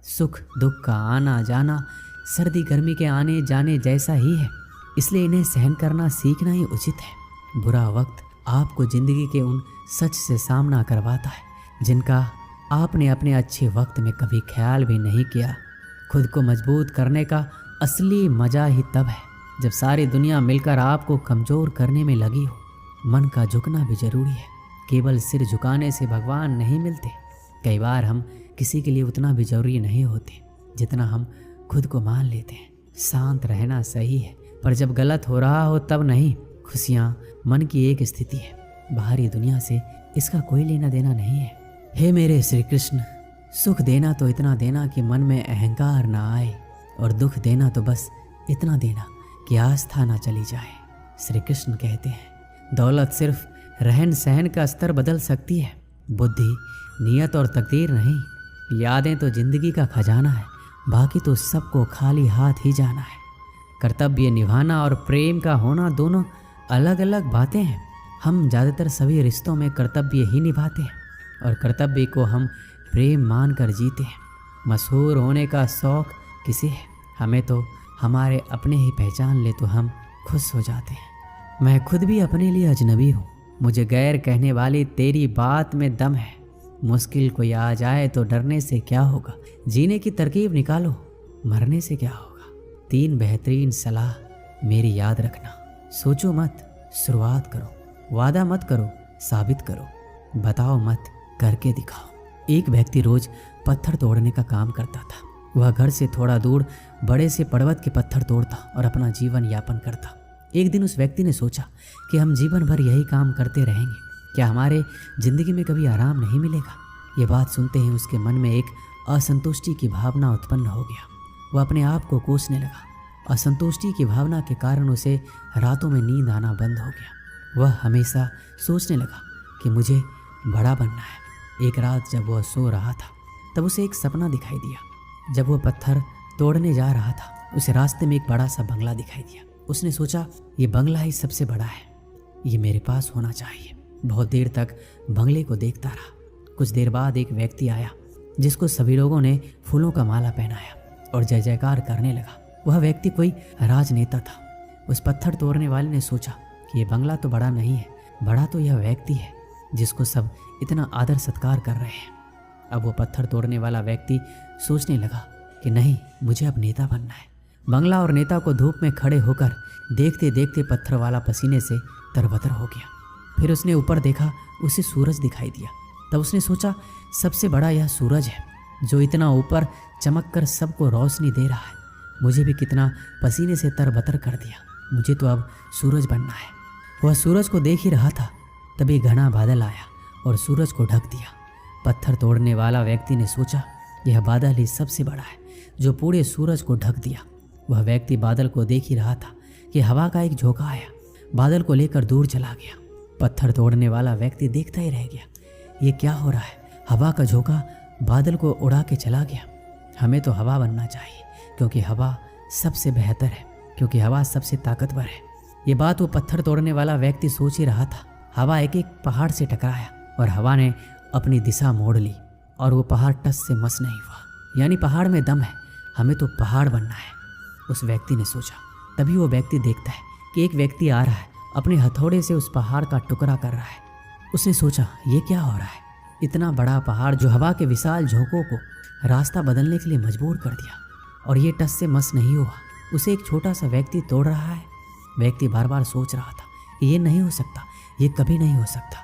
सुख दुख का आना जाना सर्दी गर्मी के आने जाने जैसा ही है, इसलिए इन्हें सहन करना सीखना ही उचित है। बुरा वक्त आपको जिंदगी के उन सच से सामना करवाता है जिनका आपने अपने अच्छे वक्त में कभी ख्याल भी नहीं किया। खुद को मजबूत करने का असली मजा ही तब है जब सारी दुनिया मिलकर आपको कमज़ोर करने में लगी हो। मन का झुकना भी जरूरी है, केवल सिर झुकाने से भगवान नहीं मिलते। कई बार हम किसी के लिए उतना भी जरूरी नहीं होते जितना हम खुद को मान लेते हैं। शांत रहना सही है, पर जब गलत हो रहा हो तब नहीं। खुशियाँ मन की एक स्थिति है, बाहरी दुनिया से इसका कोई लेना देना नहीं है। हे मेरे श्री कृष्ण, सुख देना तो इतना देना कि मन में अहंकार ना आए, और दुख देना तो बस इतना देना कि आस्था ना चली जाए। श्री कृष्ण कहते हैं, दौलत सिर्फ रहन सहन का स्तर बदल सकती है, बुद्धि नियत और तकदीर नहीं। यादें तो जिंदगी का खजाना है, बाकी तो सबको खाली हाथ ही जाना है। कर्तव्य निभाना और प्रेम का होना दोनों अलग अलग बातें हैं। हम ज़्यादातर सभी रिश्तों में कर्तव्य ही निभाते हैं और कर्तव्य को हम प्रेम मानकर जीते हैं। मशहूर होने का शौक़ किसे है? हमें तो हमारे अपने ही पहचान ले तो हम खुश हो जाते हैं। मैं खुद भी अपने लिए अजनबी हूँ, मुझे गैर कहने वाली तेरी बात में दम है। मुश्किल कोई आ जाए तो डरने से क्या होगा, जीने की तरकीब निकालो, मरने से क्या होगा। 3 बेहतरीन सलाह मेरी याद रखना। सोचो मत, शुरुआत करो। वादा मत करो, साबित करो। बताओ मत, करके दिखाओ। एक व्यक्ति रोज पत्थर तोड़ने का काम करता था। वह घर से थोड़ा दूर बड़े से पर्वत के पत्थर तोड़ता और अपना जीवन यापन करता। एक दिन उस व्यक्ति ने सोचा कि हम जीवन भर यही काम करते रहेंगे, क्या हमारे जिंदगी में कभी आराम नहीं मिलेगा। ये बात सुनते ही उसके मन में एक असंतुष्टि की भावना उत्पन्न हो गया। वह अपने आप को कोसने लगा। असंतुष्टि की भावना के कारण उसे रातों में नींद आना बंद हो गया। वह हमेशा सोचने लगा कि मुझे बड़ा बनना है। एक रात जब वह सो रहा था तब उसे एक सपना दिखाई दिया। जब वह पत्थर तोड़ने जा रहा था उसे रास्ते में एक बड़ा सा बंगला दिखाई दिया। उसने सोचा, ये बंगला ही सबसे बड़ा है, ये मेरे पास होना चाहिए। बहुत देर तक बंगले को देखता रहा। कुछ देर बाद एक व्यक्ति आया जिसको सभी लोगों ने फूलों का माला पहनाया और जय जयकार करने लगा। वह व्यक्ति कोई राजनेता था। उस पत्थर तोड़ने वाले ने सोचा कि ये बंगला तो बड़ा नहीं है, बड़ा तो यह व्यक्ति है जिसको सब इतना आदर सत्कार कर रहे हैं। अब वो पत्थर तोड़ने वाला व्यक्ति सोचने लगा कि नहीं, मुझे अब नेता बनना है। बंगला और नेता को धूप में खड़े होकर देखते देखते पत्थर वाला पसीने से तरबतर हो गया। फिर उसने ऊपर देखा, उसे सूरज दिखाई दिया। तब उसने सोचा, सबसे बड़ा यह सूरज है जो इतना ऊपर चमक कर सबको रोशनी दे रहा है। मुझे भी कितना पसीने से तरबतर कर दिया, मुझे तो अब सूरज बनना है। वह सूरज को देख ही रहा था, तभी घना बादल आया और सूरज को ढक दिया। पत्थर तोड़ने वाला व्यक्ति ने सोचा, यह बादल ही सबसे बड़ा है जो पूरे सूरज को ढक दिया। वह व्यक्ति बादल को देख ही रहा था कि हवा का एक झोंका आया, बादल को लेकर दूर चला गया। पत्थर तोड़ने वाला व्यक्ति देखता ही रह गया, ये क्या हो रहा है? हवा का झोंका बादल को उड़ा के चला गया। हमें तो हवा बनना चाहिए क्योंकि हवा सबसे बेहतर है, क्योंकि हवा सबसे ताकतवर है। ये बात वो पत्थर तोड़ने वाला व्यक्ति सोच ही रहा था। हवा एक एक पहाड़ से टकराया और हवा ने अपनी दिशा मोड़ ली और वो पहाड़ टस से मस नहीं हुआ। यानी पहाड़ में दम है, हमें तो पहाड़ बनना है, उस व्यक्ति ने सोचा। तभी वो व्यक्ति देखता है कि एक व्यक्ति आ रहा है, अपने हथौड़े से उस पहाड़ का टुकड़ा कर रहा है। उसने सोचा, ये क्या हो रहा है? इतना बड़ा पहाड़ जो हवा के विशाल झोंकों को रास्ता बदलने के लिए मजबूर कर दिया, और ये टस से मस नहीं हुआ, उसे एक छोटा सा व्यक्ति तोड़ रहा है। व्यक्ति बार बार सोच रहा था, ये नहीं हो सकता, ये कभी नहीं हो सकता।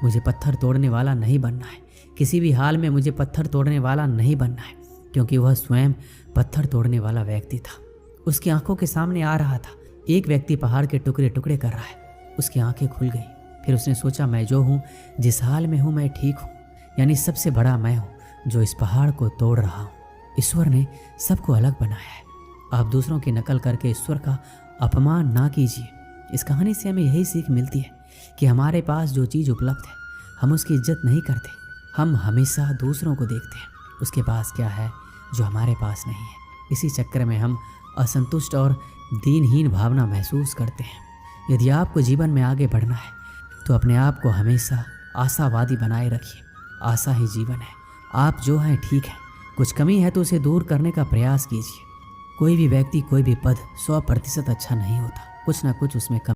मुझे पत्थर तोड़ने वाला नहीं बनना है, किसी भी हाल में मुझे पत्थर तोड़ने वाला नहीं बनना है, क्योंकि वह स्वयं पत्थर तोड़ने वाला व्यक्ति था। उसकी आंखों के सामने आ रहा था, एक व्यक्ति पहाड़ के टुकड़े टुकड़े कर रहा है। उसकी आंखें खुल गई। फिर उसने सोचा, मैं जो हूँ, जिस हाल में हूँ, मैं ठीक हूँ, यानी सबसे बड़ा मैं हूँ जो इस पहाड़ को तोड़ रहा हूँ। ईश्वर ने सबको अलग बनाया है, आप दूसरों की नकल करके ईश्वर का अपमान ना कीजिए। इस कहानी से हमें यही सीख मिलती है कि हमारे पास जो चीज़ उपलब्ध है हम उसकी इज्जत नहीं करते, हम हमेशा दूसरों को देखते हैं उसके पास क्या है जो हमारे पास नहीं है। इसी चक्कर में हम असंतुष्ट और दीनहीन भावना महसूस करते हैं। यदि आपको जीवन में आगे बढ़ना है तो अपने आप को हमेशा आशावादी बनाए रखिए। आशा ही जीवन है। आप जो हैं ठीक है, कुछ कमी है तो उसे दूर करने का प्रयास कीजिए। कोई भी व्यक्ति, कोई भी पद 100% अच्छा नहीं होता, कुछ ना कुछ उसमें कमी